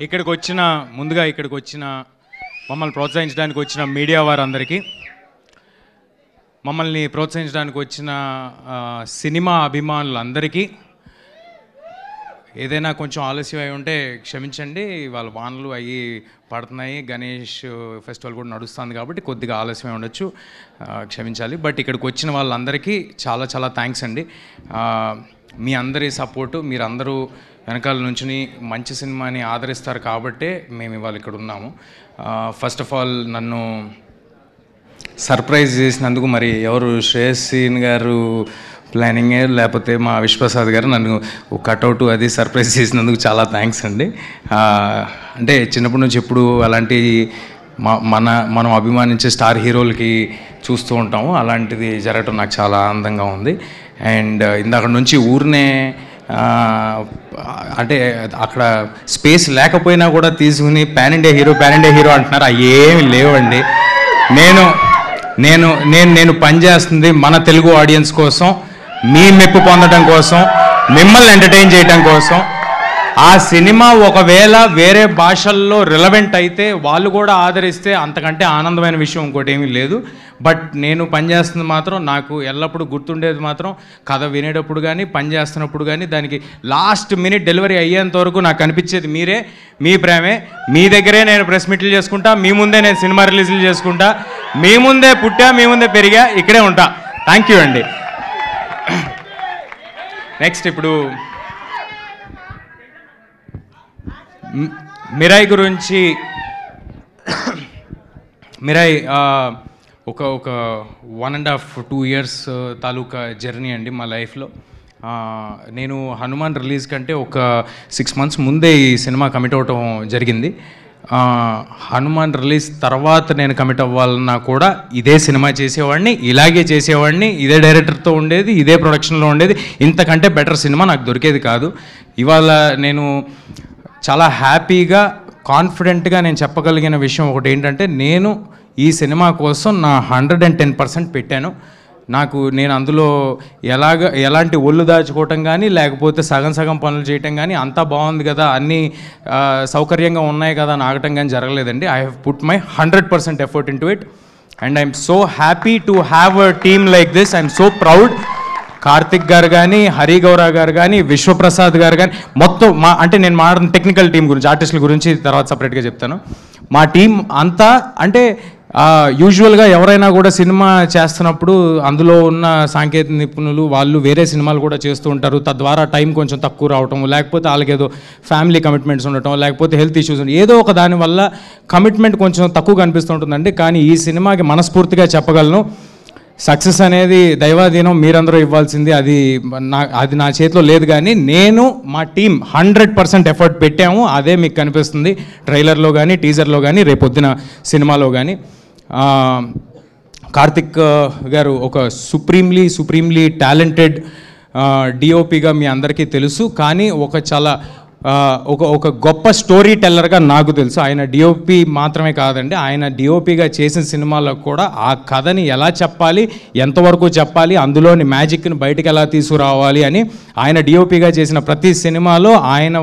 ఇక్కడికి వచ్చిన ముందుగా ఇక్కడికి వచ్చిన మమ్మల్ని ప్రోత్సహించడానికి వచ్చిన మీడియా వారందరికీ, మమ్మల్ని ప్రోత్సహించడానికి వచ్చిన సినిమా అభిమానులందరికీ, ఏదైనా కొంచెం ఆలస్యం అయి ఉంటే క్షమించండి. వాళ్ళ వానలు అవి పడుతున్నాయి, గణేష్ ఫెస్టివల్ కూడా నడుస్తుంది కాబట్టి కొద్దిగా ఆలస్యం ఉండొచ్చు, క్షమించాలి. బట్ ఇక్కడికి వచ్చిన వాళ్ళందరికీ చాలా చాలా థ్యాంక్స్ అండి. మీ అందరి సపోర్టు, మీరందరూ వెనకాల నుంచి మంచి సినిమాని ఆదరిస్తారు కాబట్టే మేము ఇవాళ ఇక్కడ ఉన్నాము. ఫస్ట్ ఆఫ్ ఆల్ నన్ను సర్ప్రైజ్ చేసినందుకు మరి ఎవరు శ్రేయస్సీన్ గారు ప్లానింగే లేకపోతే మా విశ్వప్రసాద్ గారు నన్ను కట్అవుట్ అది సర్ప్రైజ్ చేసినందుకు చాలా థ్యాంక్స్ అండి. అంటే చిన్నప్పటి నుంచి ఎప్పుడు అలాంటి మనం అభిమానించే స్టార్ హీరోలకి చూస్తూ ఉంటాము, అలాంటిది జరగటం నాకు చాలా ఆనందంగా ఉంది. అండ్ ఇందాక నుంచి ఊరినే అంటే అక్కడ స్పేస్ లేకపోయినా కూడా తీసుకుని పాన్ ఇండియా హీరో అంటున్నారు. అవి ఏమి లేవండి. నేను పనిచేస్తుంది మన తెలుగు ఆడియన్స్ కోసం, మీ మెప్పు పొందడం కోసం, మిమ్మల్ని ఎంటర్టైన్ చేయడం కోసం. ఆ సినిమా ఒకవేళ వేరే భాషల్లో రిలవెంట్ అయితే వాళ్ళు కూడా ఆదరిస్తే అంతకంటే ఆనందమైన విషయం ఇంకోటి ఏమీ లేదు. బట్ నేను పనిచేస్తుంది మాత్రం నాకు ఎల్లప్పుడూ గుర్తుండేది మాత్రం కథ వినేటప్పుడు కానీ పని చేస్తున్నప్పుడు కానీ దానికి లాస్ట్ మినిట్ డెలివరీ అయ్యేంత వరకు నాకు అనిపించేది మీరే, మీ ప్రేమే. మీ దగ్గరే నేను ప్రెస్ మీట్లు చేసుకుంటా, మీ ముందే నేను సినిమా రిలీజులు చేసుకుంటా, మీ ముందే పుట్టా, మీ ముందే పెరిగా, ఇక్కడే ఉంటా. థ్యాంక్ యూ అండి. నెక్స్ట్ ఇప్పుడు మిరాయ్ గురించి. మిరాయ్ ఒక 1.5-2 years తాలూకా జర్నీ అండి మా లైఫ్లో. నేను హనుమాన్ రిలీజ్ కంటే ఒక 6 months ముందే ఈ సినిమా కమిట్ అవ్వటం జరిగింది. హనుమాన్ రిలీజ్ తర్వాత నేను కమిట్ అవ్వాలన్నా కూడా ఇదే సినిమా చేసేవాడిని, ఇలాగే చేసేవాడిని, ఇదే డైరెక్టర్తో ఉండేది, ఇదే ప్రొడక్షన్లో ఉండేది. ఇంతకంటే బెటర్ సినిమా నాకు దొరికేది కాదు. ఇవాళ నేను చాలా హ్యాపీగా కాన్ఫిడెంట్గా నేను చెప్పగలిగిన విషయం ఒకటి ఏంటంటే, నేను ఈ సినిమా కోసం నా 110% పెట్టాను. నేను అందులో ఎలాంటి ఒళ్ళు దాచుకోవటం కానీ లేకపోతే సగం పనులు చేయటం కానీ అంతా బాగుంది కదా, అన్నీ సౌకర్యంగా ఉన్నాయి కదా అని ఆగటం కానీ జరగలేదండి. I have put my 100% effort into it and I'm so happy to have a team like this. I'm so proud. Karthik గారు కానీ, హరిగౌర గారు కానీ, విశ్వప్రసాద్ గారు కానీ, మొత్తం నేను మాట్లాడిన టెక్నికల్ టీం గురించి, ఆర్టిస్టుల గురించి తర్వాత సపరేట్గా చెప్తాను. మా టీం అంతా అంటే యూజువల్గా ఎవరైనా కూడా సినిమా చేస్తున్నప్పుడు అందులో ఉన్న సాంకేతిక నిపుణులు వాళ్ళు వేరే సినిమాలు కూడా చేస్తూ ఉంటారు. తద్వారా టైం కొంచెం తక్కువ రావటం, లేకపోతే వాళ్ళకి ఏదో ఫ్యామిలీ కమిట్మెంట్స్ ఉండటం, లేకపోతే హెల్త్ ఇష్యూస్ ఉండటం, ఏదో ఒక దానివల్ల కమిట్మెంట్ కొంచెం తక్కువ కనిపిస్తుంటుందండి. కానీ ఈ సినిమాకి మనస్ఫూర్తిగా చెప్పగలను, సక్సెస్ అనేది దైవాధీనం, మీరందరూ ఇవ్వాల్సింది. అది నా చేతిలో లేదు. కానీ నేను మా టీం 100% ఎఫర్ట్ పెట్టాము. అదే మీకు కనిపిస్తుంది ట్రైలర్లో కానీ, టీజర్లో కానీ, రేపొద్దున సినిమాలో కానీ. కార్తిక్ గారు ఒక సుప్రీంలీ టాలెంటెడ్ డిఓపిగా మీ అందరికీ తెలుసు. కానీ ఒక గొప్ప స్టోరీ టెల్లర్గా నాకు తెలుసు. ఆయన డిఓపి మాత్రమే కాదండి, ఆయన డిఓపిగా చేసిన సినిమాలో కూడా ఆ కథని ఎలా చెప్పాలి, ఎంతవరకు చెప్పాలి, అందులోని మ్యాజిక్ని బయటకు ఎలా తీసుకురావాలి అని ఆయన డిఓపిగా చేసిన ప్రతి సినిమాలో ఆయన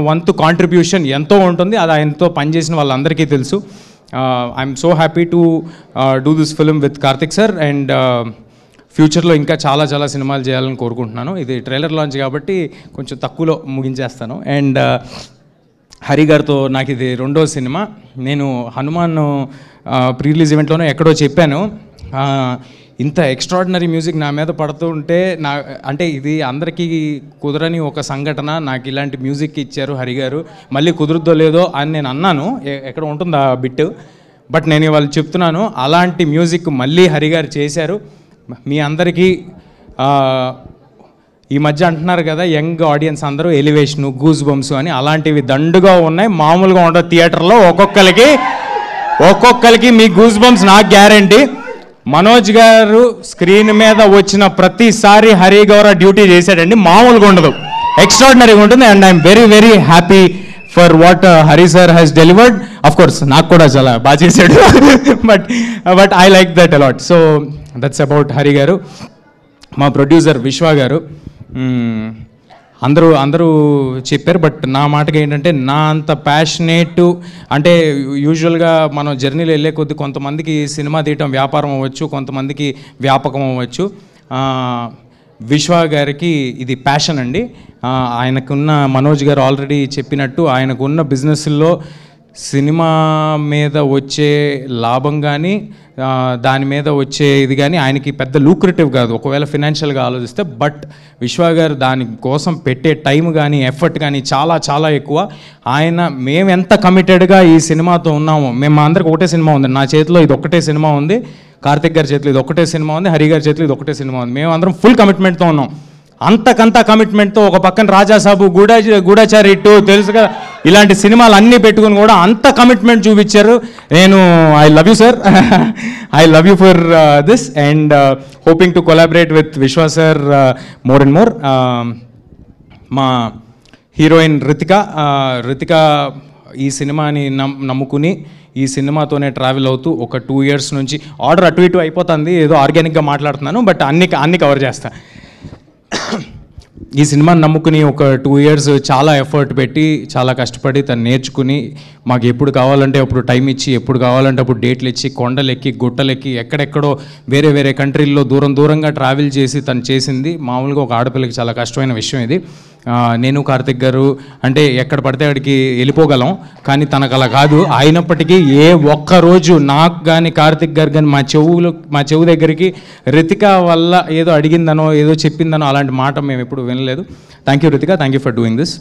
వంతు కాంట్రిబ్యూషన్ ఎంతో ఉంటుంది. అది ఆయనతో పనిచేసిన వాళ్ళందరికీ తెలుసు. I'm so happy to do this film with Karthik sir. And ఫ్యూచర్లో ఇంకా చాలా సినిమాలు చేయాలని కోరుకుంటున్నాను. ఇది ట్రైలర్ లాంచ్ కాబట్టి కొంచెం తక్కువలో ముగించేస్తాను. అండ్ హరి గారితో నాకు ఇది 2వ సినిమా. నేను హనుమాన్ ప్రీ రిలీజ్ ఈవెంట్లోనే ఎక్కడో చెప్పాను, ఇంత ఎక్స్ట్రాడినరీ మ్యూజిక్ నా మీద పడుతూ ఉంటే అంటే ఇది అందరికీ కుదరని ఒక సంఘటన. నాకు ఇలాంటి మ్యూజిక్ ఇచ్చారు హరి గారు, మళ్ళీ కుదురుద్దో లేదో అని నేను అన్నాను. ఎక్కడ ఉంటుంది ఆ బిట్, బట్ నేను ఇవాళ చెప్తున్నాను, అలాంటి మ్యూజిక్ మళ్ళీ హరి గారు చేశారు. మీ అందరికీ ఈ మధ్య అంటున్నారు కదా యంగ్ ఆడియన్స్ అందరూ ఎలివేషను, గూస్ బంప్స్ అని, అలాంటివి దండుగా ఉన్నాయి. మామూలుగా ఉండదు. థియేటర్లో ఒక్కొక్కరికి మీ గూస్ బంప్స్ నాకు గ్యారంటీ. మనోజ్ గారు స్క్రీన్ మీద వచ్చిన ప్రతిసారి హరిగౌర డ్యూటీ చేశాడండి, మామూలుగా ఉండదు, ఎక్స్ట్రాడినరీగా ఉంటుంది. And I'm very happy for what Hari sir has delivered. Of course నాకు కూడా చాలా బాగా చేశాడు, but I like that a lot. So that's about Hari గారు. మా ప్రొడ్యూసర్ విశ్వ గారు అందరూ చెప్పారు. బట్ నా మాటకి ఏంటంటే, నా అంత ప్యాషనేట్ అంటే యూజువల్గా మనం జర్నీలో వెళ్ళే కొద్దీ కొంతమందికి సినిమా తీయటం వ్యాపారం అవ్వచ్చు, కొంతమందికి వ్యాపకం అవ్వచ్చు. విశ్వ గారికి ఇది ప్యాషన్ అండి. ఆయనకున్న మనోజ్ గారు ఆల్రెడీ చెప్పినట్టు ఆయనకున్న బిజినెస్లో సినిమా మీద వచ్చే లాభం కానీ దాని మీద వచ్చే ఇది కానీ ఆయనకి పెద్ద లూక్రేటివ్ కాదు ఒకవేళ ఫినాన్షియల్గా ఆలోచిస్తే. బట్ విశ్వ గారు దానికోసం పెట్టే టైం కానీ ఎఫర్ట్ కానీ చాలా చాలా ఎక్కువ. మేము ఎంత కమిటెడ్గా ఈ సినిమాతో ఉన్నామో, మేము అందరికి ఒకటే సినిమా ఉంది, నా చేతిలో ఇది ఒక్కటే సినిమా ఉంది, కార్తిక్ గారి చేతిలో ఇది ఒక్కటే సినిమా ఉంది, హరి గారి చేతిలో ఇది ఒకటే సినిమా ఉంది. మేము అందరం ఫుల్ కమిట్మెంట్తో ఉన్నాం. అంతకంతా కమిట్మెంట్తో ఒక పక్కన రాజాసాబు, గూఢాచారి 2 తెలుసు కదా, ఇలాంటి సినిమాలు అన్నీ పెట్టుకుని కూడా అంత కమిట్మెంట్ చూపించారు. నేను I love you sir, I love you for this and hoping to collaborate with విశ్వ సార్ మోర్ అండ్ మోర్. మా హీరోయిన్ రితిక ఈ సినిమాని నమ్ముకుని ఈ సినిమాతోనే ట్రావెల్ అవుతూ ఒక 2 years నుంచి ఆర్డర్ అటు ఇటు అయిపోతుంది, ఏదో ఆర్గానిక్గా మాట్లాడుతున్నాను బట్ అన్ని కవర్ చేస్తా. ఈ సినిమాని నమ్ముకుని ఒక 2 years చాలా ఎఫర్ట్ పెట్టి చాలా కష్టపడి తను నేర్చుకుని మాకు ఎప్పుడు కావాలంటే అప్పుడు టైం ఇచ్చి, ఎప్పుడు కావాలంటే అప్పుడు డేట్లు ఇచ్చి, కొండలెక్కి గుట్టలెక్కి ఎక్కడెక్కడో వేరే కంట్రీల్లో దూరంగా ట్రావెల్ చేసి తను చేసింది. మామూలుగా ఒక ఆడపిల్లకి చాలా కష్టమైన విషయం ఇది. నేను కార్తిక్ గారు అంటే ఎక్కడ పడితే అక్కడికి వెళ్ళిపోగలం, కానీ తనకు అలా కాదు. అయినప్పటికీ ఏ ఒక్కరోజు నాకు కానీ కార్తిక్ గారు కానీ మా చెవు దగ్గరికి రితిక వల్ల ఏదో అడిగిందనో ఏదో చెప్పిందనో అలాంటి మాట మేము ఎప్పుడు వినలేదు. Thank you Ritika, thank you for doing this.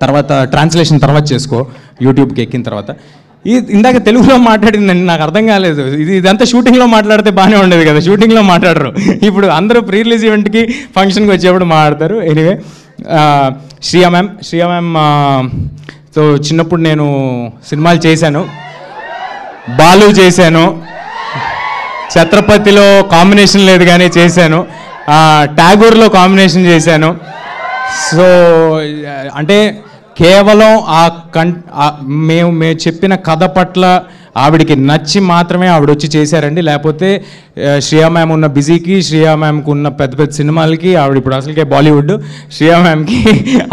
తర్వాత ట్రాన్స్లేషన్ తర్వాత చేసుకో, యూట్యూబ్కి ఎక్కిన తర్వాత. ఇందాక తెలుగులో మాట్లాడిందండి, నాకు అర్థం కాలేదు. ఇదంతా షూటింగ్లో మాట్లాడితే బాగానే ఉండేది కదా, షూటింగ్లో మాట్లాడరు. ఇప్పుడు అందరూ ప్రీ రిలీజ్ ఈవెంట్కి ఫంక్షన్కి వచ్చేప్పుడు మాట్లాడతారు. ఎనీవే, శ్రియా మ్యామ్ సో చిన్నప్పుడు నేను సినిమాలు చేశాను, బాలు చేశాను, ఛత్రపతిలో కాంబినేషన్ లేదు కానీ చేశాను, ట్యాగూర్లో కాంబినేషన్ చేశాను. సో అంటే కేవలం మేము చెప్పిన కథ పట్ల ఆవిడికి నచ్చి మాత్రమే ఆవిడ వచ్చి చేశారండి. లేకపోతే శ్రియా మ్యామ్ ఉన్న బిజీకి, శ్రియా మ్యామ్కి ఉన్న పెద్ద సినిమాలకి, ఆవిడ ఇప్పుడు అసలుకే బాలీవుడ్, శ్రియా మ్యామ్కి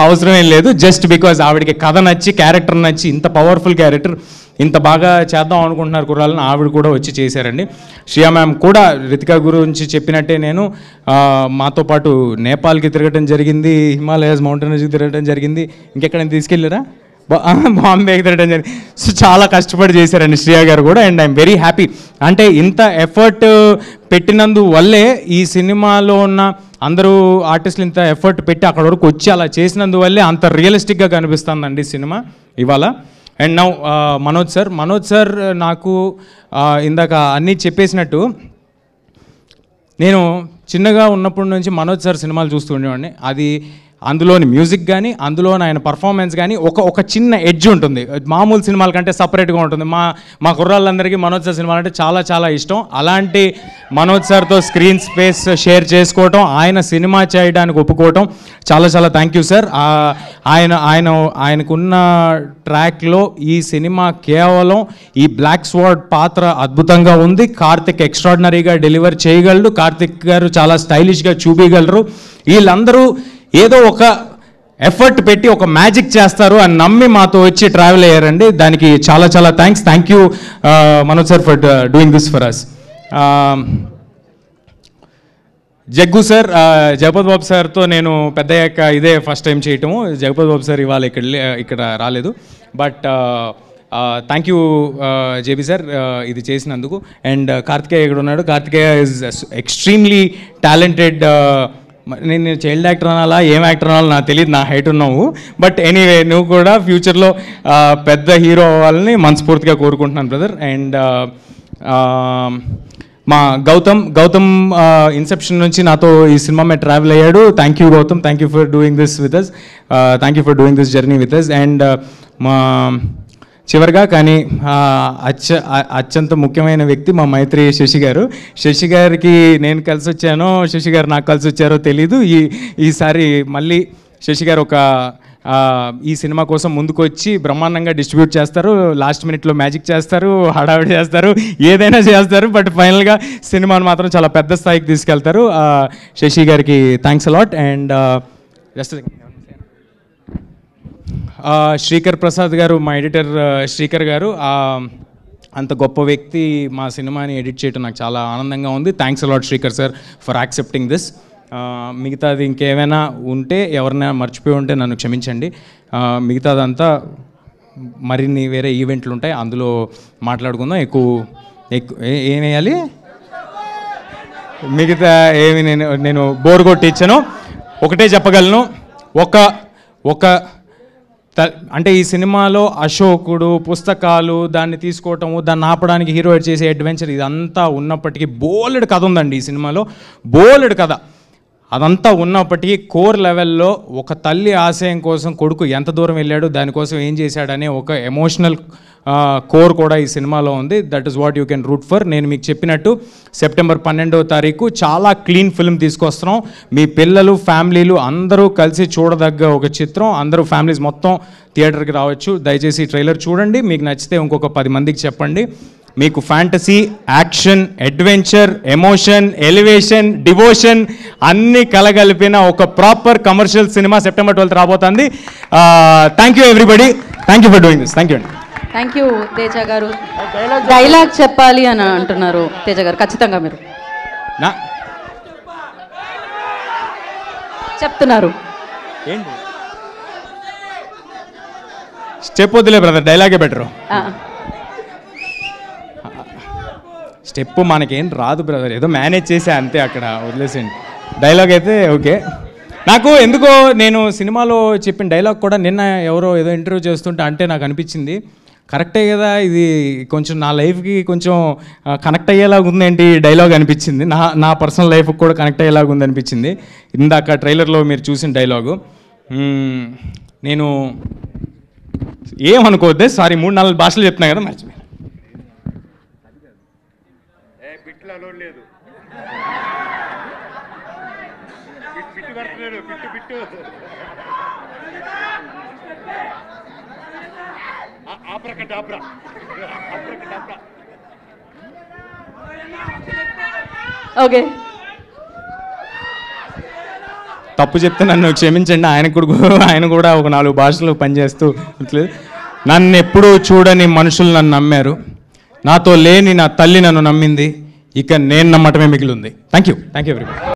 అవసరమేం లేదు. జస్ట్ బికాజ్ ఆవిడకి కథ నచ్చి, క్యారెక్టర్ నచ్చి, ఇంత పవర్ఫుల్ క్యారెక్టర్ ఇంత బాగా చేద్దాం అనుకుంటున్నారు కుర్రాళ్ళని, ఆవిడ కూడా వచ్చి చేశారండి. శ్రియా మ్యామ్ కూడా రితిక గురించి చెప్పినట్టే నేను మాతో పాటు నేపాల్కి తిరగడం జరిగింది, హిమాలయాస్ మౌంటైన్స్కి తిరగడం జరిగింది, ఇంకెక్కడైనా తీసుకెళ్ళారా, బాంబేకి తిరగడం జరిగింది. సో చాలా కష్టపడి చేశారండి శ్రియా గారు కూడా. And I'm very happy. అంటే ఇంత ఎఫర్ట్ పెట్టినందువల్లే ఈ సినిమాలో ఉన్న అందరూ ఆర్టిస్టులు ఇంత ఎఫర్ట్ పెట్టి అక్కడ వరకు వచ్చి అలా చేసినందువల్లే అంత రియలిస్టిక్గా కనిపిస్తుందండి సినిమా ఇవాళ. అండ్ నౌ మనోజ్ సార్ నాకు ఇందాక అన్నీ చెప్పేసినట్టు నేను చిన్నగా ఉన్నప్పటి నుంచి మనోజ్ సార్ సినిమాలు చూస్తూ ఉండేవాడిని. అది అందులోని మ్యూజిక్ కానీ, అందులోని ఆయన పర్ఫార్మెన్స్ కానీ ఒక చిన్న ఎడ్జ్ ఉంటుంది, మామూలు సినిమాల కంటే సపరేట్గా ఉంటుంది. మా కుర్రాళ్ళందరికీ మనోజ్ సార్ సినిమాలు అంటే చాలా చాలా ఇష్టం. అలాంటి మనోజ్ సార్తో స్క్రీన్ స్పేస్ షేర్ చేసుకోవటం, ఆయన సినిమా చేయడానికి ఒప్పుకోవటం చాలా చాలా థ్యాంక్ యూ సార్. ఆయనకున్న ట్రాక్లో ఈ సినిమా కేవలం ఈ బ్లాక్ స్వార్డ్ పాత్ర అద్భుతంగా ఉంది. కార్తిక్ ఎక్స్ట్రాడినరీగా డెలివర్ చేయగలడు, కార్తిక్ గారు చాలా స్టైలిష్గా చూపించగలరు. వీళ్ళందరూ ఏదో ఒక ఎఫర్ట్ పెట్టి ఒక మ్యాజిక్ చేస్తారు అని నమ్మి మాతో వచ్చి ట్రావెల్ అయ్యారండి. దానికి చాలా చాలా thank you Manoj sir for doing this for us. Jaggu sir, Jagapathi Babu సార్తో నేను పెద్దయ్యాక ఇదే ఫస్ట్ టైం చేయటము. జగపతి బాబు సార్ ఇవాళ ఇక్కడ రాలేదు. But thank you JB sir ఇది చేసినందుకు. అండ్ కార్తికేయ ఇక్కడ ఉన్నాడు. Karthikeya is extremely talented. నేను చైల్డ్ యాక్టర్ అనాలా ఏం యాక్టర్ అనాలో నాకు తెలియదు, నా హైట్ ఉన్నావు. బట్ ఎనీవే, నువ్వు కూడా ఫ్యూచర్లో పెద్ద హీరో అవ్వాలని మనస్ఫూర్తిగా కోరుకుంటున్నాను బ్రదర్. అండ్ మా గౌతమ్ ఇన్సెప్షన్ నుంచి నాతో ఈ సినిమా మీద ట్రావెల్ అయ్యాడు. Thank you Gautham, thank you for doing this with us, thank you for doing this journey with us. And మా చివరిగా కానీ అత్యంత ముఖ్యమైన వ్యక్తి మా మైత్రి శశి గారు. శశి గారికి నేను కలిసి వచ్చానో, శశి గారు నాకు కలిసి వచ్చారో తెలీదు. ఈసారి మళ్ళీ శశి గారు ఈ సినిమా కోసం ముందుకు వచ్చి బ్రహ్మాండంగా డిస్ట్రిబ్యూట్ చేస్తారు, లాస్ట్ మినిట్లో మ్యాజిక్ చేస్తారు, హడావిడి చేస్తారు, ఏదైనా చేస్తారు. బట్ ఫైనల్గా సినిమాను మాత్రం చాలా పెద్ద స్థాయికి తీసుకెళ్తారు. శశి గారికి thanks a lot. And just Srikar Prasad గారు, మా ఎడిటర్ శ్రీకర్ గారు, అంత గొప్ప వ్యక్తి మా సినిమాని ఎడిట్ చేయడం నాకు చాలా ఆనందంగా ఉంది. Thanks a lot Srikar sir for accepting this. మిగతాది ఇంకేమైనా ఉంటే, ఎవరైనా మర్చిపోయి ఉంటే నన్ను క్షమించండి. మిగతాదంతా మరిన్ని వేరే ఈవెంట్లు ఉంటాయి, అందులో మాట్లాడుకుందాం. ఎక్కువ ఏం వేయాలి, మిగతా ఏమి నేను బోర్ కొట్టించాను. ఒకటే చెప్పగలను, ఒక అంటే ఈ సినిమాలో అశోకుడు, పుస్తకాలు, దాన్ని తీసుకోవటము, దాన్ని ఆపడానికి హీరో చేసే అడ్వెంచర్, ఇదంతా ఉన్నప్పటికీ బోలెడు కథ ఉందండి ఈ సినిమాలో, బోలెడు కథ. అదంతా ఉన్నప్పటికీ కోర్ లెవెల్లో ఒక తల్లి ఆశయం కోసం కొడుకు ఎంత దూరం వెళ్ళాడు, దానికోసం ఏం చేశాడనే ఒక ఎమోషనల్ కోర్ కూడా ఈ సినిమాలో ఉంది. That is what you can root for. నేను మీకు చెప్పినట్టు సెప్టెంబర్ 12వ తారీఖు చాలా క్లీన్ ఫిల్మ్ తీసుకొస్తున్నాం. మీ పిల్లలు, ఫ్యామిలీలు అందరూ కలిసి చూడదగ్గ ఒక చిత్రం. అందరూ ఫ్యామిలీస్ మొత్తం థియేటర్కి రావచ్చు. దయచేసి ట్రైలర్ చూడండి, మీకు నచ్చితే ఇంకొక 10 మందికి చెప్పండి. మీకు fantasy, action, adventure, emotion, elevation, devotion అన్నీ కలగలిపిన ఒక ప్రాపర్ కమర్షియల్ సినిమా సెప్టెంబర్ 12 రాబోతుంది. Thank you everybody, thank you for doing this. Thank you అండి. థ్యాంక్ యూ తేజ గారు. డైలాగ్ చెప్పాలి అని అంటున్నారు తేజ గారు, ఖచ్చితంగా మీరు చెప్తున్నారు. ఏంటి స్టెప్ వద్దులే బ్రదర్, డైలాగే బెటరు. స్టెప్ మనకేం రాదు బ్రదర్, ఏదో మేనేజ్ చేసే అంతే, అక్కడ వదిలేసేయండి. డైలాగ్ అయితే ఓకే. నాకు ఎందుకో నేను సినిమాలో చెప్పిన డైలాగ్ కూడా నిన్న ఎవరో ఏదో ఇంటర్వ్యూ చేస్తుంటే అంటే నాకు అనిపించింది, కరెక్టే కదా, ఇది కొంచెం నా లైఫ్కి కొంచెం కనెక్ట్ అయ్యేలాగా ఉందేంటి డైలాగ్ అనిపించింది. నా పర్సనల్ లైఫ్కి కూడా కనెక్ట్ అయ్యేలాగా ఉంది అనిపించింది ఇందాక ట్రైలర్లో మీరు చూసిన డైలాగు. నేను ఏమనుకోవద్దే, సారీ 3-4 భాషలు చెప్తున్నా కదా, మర్చిపోయాను. ఓకే, తప్పు చెప్తే నన్ను క్షమించండి. ఆయన కూడా ఒక 4 భాషలు పనిచేస్తూ నన్ను ఎప్పుడూ చూడని మనుషులు నన్ను నమ్మారు, నాతో లేని నా తల్లి నన్ను నమ్మింది, ఇక నేను నమ్మటమే మిగిలింది. Thank you everybody.